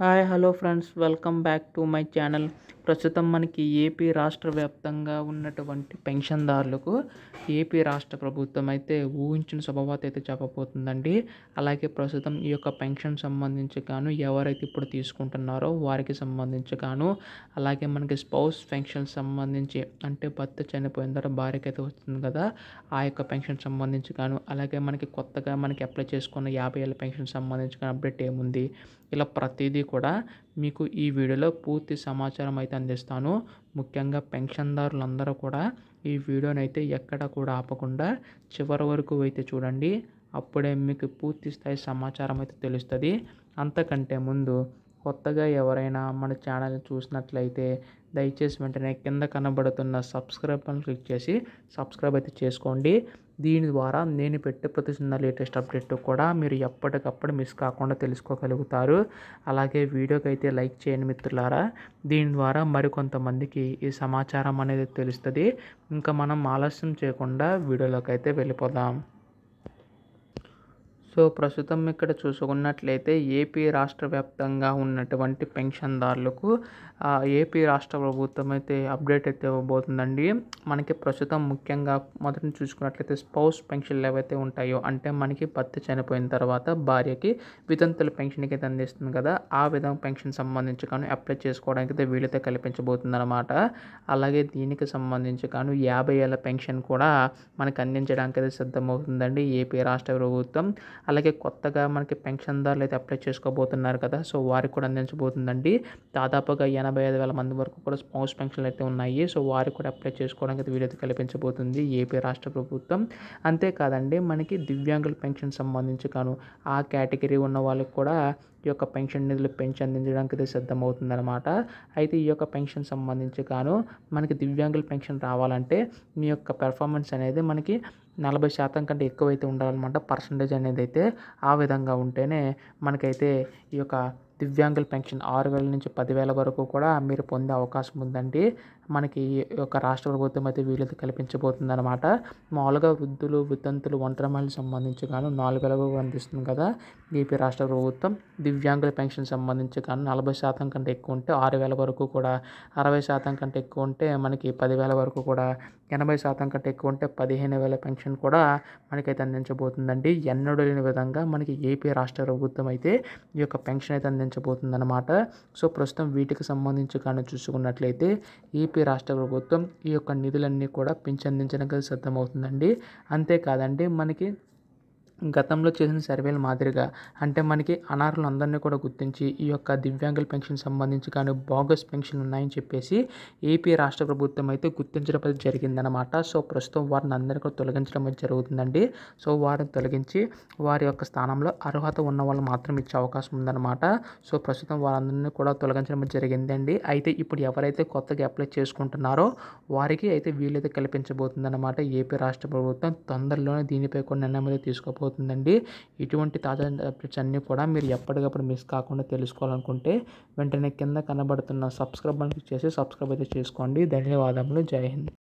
Hi hello friends, welcome back to my channel. ప్రస్తుతం మనకి AP రాష్ట్ర వ్యాప్తంగా ఉన్నటువంటి పెన్షన్దారులకు ఏపీ రాష్ట్ర ప్రభుత్వం అయితే ఊహించిన శుభవార్త అయితే చెప్పబోతుందండి. అలాగే ప్రస్తుతం ఈ యొక్క పెన్షన్ సంబంధించి గాను ఎవరైతే ఇప్పుడు తీసుకుంటున్నారో వారికి సంబంధించి గాను, అలాగే మనకి స్పౌస్ పెన్షన్ సంబంధించి అంటే భర్త చనిపోయిన తర్వాత భార్యకి అయితే వస్తుంది కదా, ఆ యొక్క పెన్షన్ సంబంధించి గాను, అలాగే మనకి కొత్తగా మనకి అప్లై చేసుకున్న 50 ఏళ్ళ పెన్షన్ సంబంధించి అప్డేట్ ఏముంది, ఇలా ప్రతిదీ కూడా మీకు ఈ వీడియోలో పూర్తి సమాచారం అయితే అందిస్తాను. ముఖ్యంగా పెన్షన్దారులందరూ కూడా ఈ వీడియోని అయితే ఎక్కడ కూడా ఆపకుండా చివరి వరకు అయితే చూడండి. అప్పుడే మీకు పూర్తి స్థాయి సమాచారం అయితే తెలుస్తుంది. అంతకంటే ముందు కొత్తగా ఎవరైనా మన ఛానల్ చూసినట్లయితే దయచేసి వెంటనే కింద కనబడుతున్న సబ్స్క్రైబ్ అని క్లిక్ చేసి సబ్స్క్రైబ్ అయితే చేసుకోండి. దీని ద్వారా నేను పెట్టే ప్రతి చిన్న లేటెస్ట్ అప్డేట్ కూడా మీరు ఎప్పటికప్పుడు మిస్ కాకుండా తెలుసుకోగలుగుతారు. అలాగే వీడియోకి అయితే లైక్ చేయండి మిత్రులారా. దీని ద్వారా మరికొంతమందికి ఈ సమాచారం అనేది తెలుస్తుంది. ఇంకా మనం ఆలస్యం చేయకుండా వీడియోలోకి అయితే వెళ్ళిపోదాం. సో ప్రస్తుతం ఇక్కడ చూసుకున్నట్లయితే ఏపీ రాష్ట్ర వ్యాప్తంగా ఉన్నటువంటి పెన్షన్దారులకు ఏపీ రాష్ట్ర ప్రభుత్వం అయితే అప్డేట్ అయితే ఇవ్వబోతుందండి. మనకి ప్రస్తుతం ముఖ్యంగా మొదటి చూసుకున్నట్లయితే స్పౌస్ పెన్షన్లు ఏవైతే ఉంటాయో, అంటే మనకి భర్త చనిపోయిన తర్వాత భార్యకి వితంతుల పెన్షన్కి అయితే అందిస్తుంది కదా, ఆ విధంగా పెన్షన్ సంబంధించి కానీ అప్లై చేసుకోవడానికి అయితే వీలైతే కల్పించబోతుంది అనమాట. అలాగే దీనికి సంబంధించి కానీ 50 ఏళ్ళ పెన్షన్ కూడా మనకి అందించడానికి అయితే సిద్ధమవుతుందండి ఏపీ రాష్ట్ర ప్రభుత్వం. అలాగే కొత్తగా మనకి పెన్షన్దారులు అయితే అప్లై చేసుకోబోతున్నారు కదా, సో వారికి కూడా అందించబోతుందండి. దాదాపుగా 85,000 మంది వరకు కూడా స్పౌస్ పెన్షన్లు అయితే ఉన్నాయి. సో వారికి కూడా అప్లై చేసుకోవడానికి అయితే వీలైతే కల్పించబోతుంది ఏపీ రాష్ట్ర ప్రభుత్వం. అంతేకాదండి, మనకి దివ్యాంగుల పెన్షన్ సంబంధించి కాను ఆ కేటగిరీ ఉన్న వాళ్ళకి కూడా ఈ యొక్క పెన్షన్ నిధులు పెంచి అందించడానికి అయితే సిద్ధమవుతుందన్నమాట. అయితే ఈ యొక్క పెన్షన్ సంబంధించి గాను మనకి దివ్యాంగుల పెన్షన్ రావాలంటే మీ యొక్క పెర్ఫార్మెన్స్ అనేది మనకి 40% కంటే ఎక్కువైతే ఉండాలన్నమాట. పర్సంటేజ్ అనేది అయితే ఆ విధంగా ఉంటేనే మనకైతే ఈ యొక్క దివ్యాంగుల పెన్షన్ 6,000 నుంచి 10,000 వరకు కూడా మీరు పొందే అవకాశం ఉందండి. మనకి ఈ యొక్క రాష్ట్ర ప్రభుత్వం అయితే వీలైతే కల్పించబోతుందన్నమాట. మామూలుగా వృద్ధులు, వితంతులు, ఒంటరి మహిళలకు సంబంధించి గాను 4,000 అందిస్తుంది కదా ఏపీ రాష్ట్ర ప్రభుత్వం. దివ్యాంగుల పెన్షన్ సంబంధించి కానీ 40% కంటే ఎక్కువ ఉంటే 6,000 వరకు కూడా, 60% కంటే ఎక్కువ ఉంటే మనకి 10,000 వరకు కూడా, 80% కంటే ఎక్కువ ఉంటే 15,000 పెన్షన్ కూడా మనకైతే అందించబోతుందండి. ఎన్నడూ లేని విధంగా మనకి ఏపీ రాష్ట్ర ప్రభుత్వం అయితే ఈ యొక్క పెన్షన్ అయితే అందించబోతుందన్నమాట. సో ప్రస్తుతం వీటికి సంబంధించి కానీ చూసుకున్నట్లయితే ఏపీ రాష్ట్ర ప్రభుత్వం ఈ యొక్క నిధులన్నీ కూడా పెంచి అందించడానికి సిద్ధమవుతుందండి. అంతేకాదండి, మనకి గతంలో చేసిన సర్వేల మాదిరిగా అంటే మనకి అనర్హులు అందరినీ కూడా గుర్తించి ఈ యొక్క దివ్యాంగుల పెన్షన్ సంబంధించి కానీ బోగస్ పెన్షన్ ఉన్నాయని చెప్పేసి ఏపీ రాష్ట్ర ప్రభుత్వం అయితే గుర్తించడం అయితే జరిగిందనమాట. సో ప్రస్తుతం వారిని అందరినీ కూడా తొలగించడం అయితే జరుగుతుందండి. సో వారిని తొలగించి వారి యొక్క స్థానంలో అర్హత ఉన్న వాళ్ళు మాత్రం ఇచ్చే అవకాశం ఉందన్నమాట. సో ప్రస్తుతం వారందరినీ కూడా తొలగించడం అయితే జరిగిందండి. అయితే ఇప్పుడు ఎవరైతే కొత్తగా అప్లై చేసుకుంటున్నారో వారికి అయితే వీలైతే కల్పించబోతుందన్నమాట ఏపీ రాష్ట్ర ప్రభుత్వం. తొందరలోనే దీనిపై కొన్ని నిర్ణయం అయితే తీసుకోబోతుందండి. ఇటువంటి తాజా అప్డేట్స్ అన్నీ కూడా మీరు ఎప్పటికప్పుడు మిస్ కాకుండా తెలుసుకోవాలనుకుంటే వెంటనే కింద కనబడుతున్న సబ్స్క్రైబ్ అని క్లిక్ చేసి సబ్స్క్రైబ్ అయితే చేసుకోండి. ధన్యవాదములు. జై హింద్.